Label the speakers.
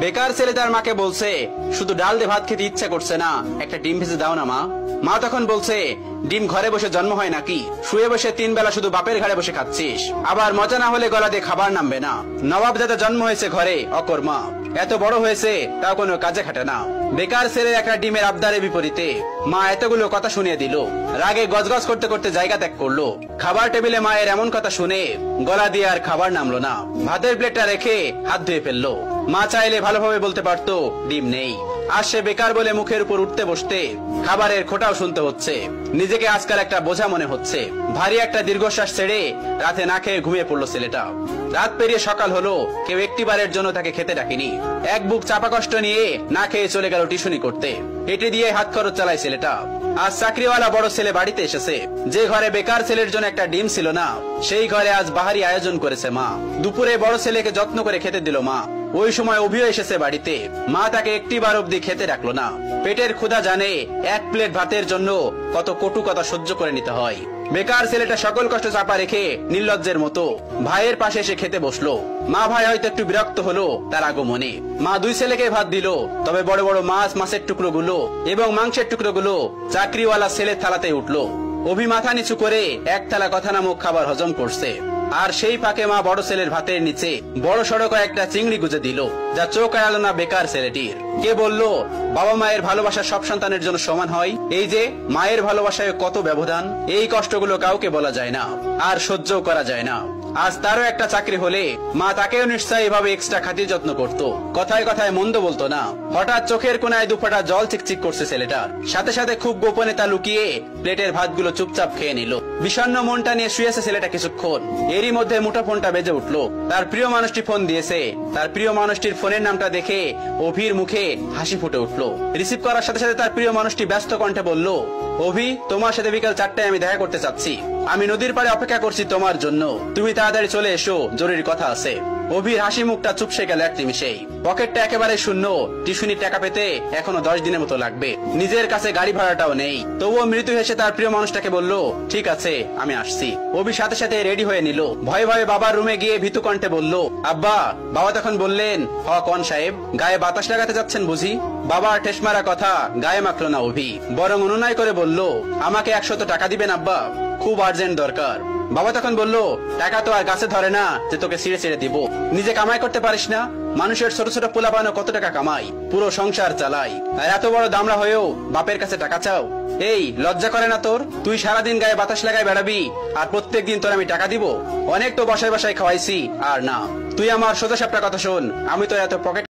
Speaker 1: বেকার ছেলে তার মাকে বলছে, শুধু ডাল দিয়ে ভাত খেতে ইচ্ছা করছে না, একটা ডিম ভেজে দাও না মা। মা তখন বলছে, ডিম ঘরে বসে জন্ম হয় নাকি? শুয়ে বসে 3 বেলা শুধু বাপের ঘাড়ে বসে খাচ্ছিস, আবার মজা না হলে গলা দিয়ে খাবার নামবে না। নবাব যাতে জন্ম হয়েছে ঘরে অকর্মা, এত বড় হয়েছে তাও কোনো কাজে খাটে না। বেকার ছেলের একটা ডিমের আবদারের বিপরীতে মা এতগুলো কথা শুনিয়ে দিল। রাগে গজগজ করতে করতে জায়গা ত্যাগ করলো। খাবার টেবিলে মায়ের এমন কথা শুনে গলা দিয়ে আর খাবার নামলো না। ভাতের প্লেটটা রেখে হাত ধুয়ে ফেললো। মা চাইলে ভালোভাবে বলতে পারতো ডিম নেই। আর সে বেকার বলে মুখের উপর উঠতে বসতে খাবারের খোঁটাও শুনতে হচ্ছে। নিজেকে আজকাল একটা বোঝা মনে হচ্ছে। ভারী একটা দীর্ঘশ্বাস ছেড়ে রাতে না খেয়ে ঘুমিয়ে পড়লো ছেলেটা। রাত পেরিয়ে সকাল হলো, কেউ একটিবারের জন্য তাকে খেতে ডাকেনি। এক বুক চাপা কষ্ট নিয়ে না খেয়ে চলে গেল টিউশনি করতে। এটি দিয়ে হাত খরচ চালায় ছেলেটা। আজ চাকরিওয়ালা বড় ছেলে বাড়িতে এসেছে। যে ঘরে বেকার ছেলের জন্য একটা ডিম ছিল না, সেই ঘরে আজ বাহারি আয়োজন করেছে মা। দুপুরে বড় ছেলেকে যত্ন করে খেতে দিল মা। ওই সময় অভিও এসেছে বাড়িতে। মা তাকে একটিবার অব্দি খেতে ডাকলো না। পেটের ক্ষুধা জানে 1 প্লেট ভাতের জন্য কত কটু কথা সহ্য করে নিতে হয়। বেকার ছেলেটা সকল কষ্ট চাপা রেখে নির্লজ্জের মতো ভাইয়ের পাশে এসে খেতে বসলো। মা ভাই হয়তো একটু বিরক্ত হলো তার আগমনে। মা 2 ছেলেকে ভাত দিল, তবে বড় বড় মাছের টুকরো গুলো এবং মাংসের টুকরো গুলো চাকরিওয়ালা ছেলের থালাতে উঠলো। অভি মাথা নিচু করে 1 থালা কথা নামক খাবার হজম করছে। আর সেই ফাঁকে মা বড় ছেলের ভাতের নিচে বড় সড়ো কয়েকটা চিংড়ি গুজে দিল, যা চোখ এড়ালো না বেকার ছেলেটির। কে বলল বাবা মায়ের ভালোবাসা সব সন্তানের জন্য সমান হয়? এই যে মায়ের ভালোবাসায় কত ব্যবধান, এই কষ্টগুলো কাউকে বলা যায় না, আর সহ্যও করা যায় না। আজ তারও একটা চাকরি হলে মা তাকেও নিশ্চয়ই এভাবে এক্সট্রা খাতির যত্ন করত। কথায় কথায় মন্দ বলতো না। হঠাৎ চোখের কোনায় 2 ফোঁটা জল চিকচিক করছে ছেলেটার। সাথে সাথে খুব গোপনে তা লুকিয়ে প্লেটের ভাতগুলো চুপচাপ খেয়ে নিল। বিষণ্ণ মনটা নিয়ে শুয়েছে ছেলেটা কিছুক্ষণ। এরই মধ্যে মুঠোফোনটা বেজে উঠলো। তার প্রিয় মানুষটি ফোন দিয়েছে। তার প্রিয় মানুষটির ফোনের নামটা দেখে অভির মুখে হাসি ফুটে উঠলো। রিসিভ করার সাথে সাথে তার প্রিয় মানুষটি ব্যস্ত কণ্ঠে বলল, অভি, তোমার সাথে বিকাল 4টায় আমি দেখা করতে চাচ্ছি। আমি নদীর পাড়ে অপেক্ষা করছি তোমার জন্য। তুমি তাড়াতাড়ি চলে এসো, জরুরি কথা আছে। অভির হাসি মুখটা চুপসে গেল এক নিমিষেই। পকেটটা একেবারে শূন্য। টিউশনির টাকা পেতে এখনো 10 দিনের মতো লাগবে। নিজের কাছে গাড়ি ভাড়াটাও নেই। তবুও মৃত্যু হেসে তার প্রিয় মানুষটাকে বলল, ঠিক আছে, আমি আসছি। অভি সাথে সাথে রেডি হয়ে নিল। ভয়ে ভয়ে বাবার রুমে গিয়ে ভীতু কণ্ঠে বলল, আব্বা। বাবা তখন বললেন, হ কোন সাহেব, গায়ে বাতাস লাগাতে যাচ্ছেন বুঝি? বাবার ঠেস মারা কথা গায়ে মাখলো না অভি, বরং অনুনয় করে বলল, আমাকে 100 টাকা দিবেন আব্বা, খুব আর্জেন্ট দরকার। বাবা তখন বলল, টাকা তো আর গাছে ধরে না যে তোকে ছিঁড়ে ছিঁড়ে দিব। নিজে কামাই করতে পারিস না? মানুষের ছোট ছোট পোলাপানো কত টাকা কামাই, পুরো সংসার চালাই, আর এত বড় দামড়া হয়েও বাপের কাছে টাকা চাও? এই লজ্জা করে না তোর? তুই সারাদিন গায়ে বাতাস লাগায় বেড়াবি, আর প্রত্যেক দিন তোর আমি টাকা দিব? অনেক তো বসায় বসায় খাওয়াইছি, আর না। তুই আমার সোজা সাপটা কথা শোন, আমি তো এত পকেট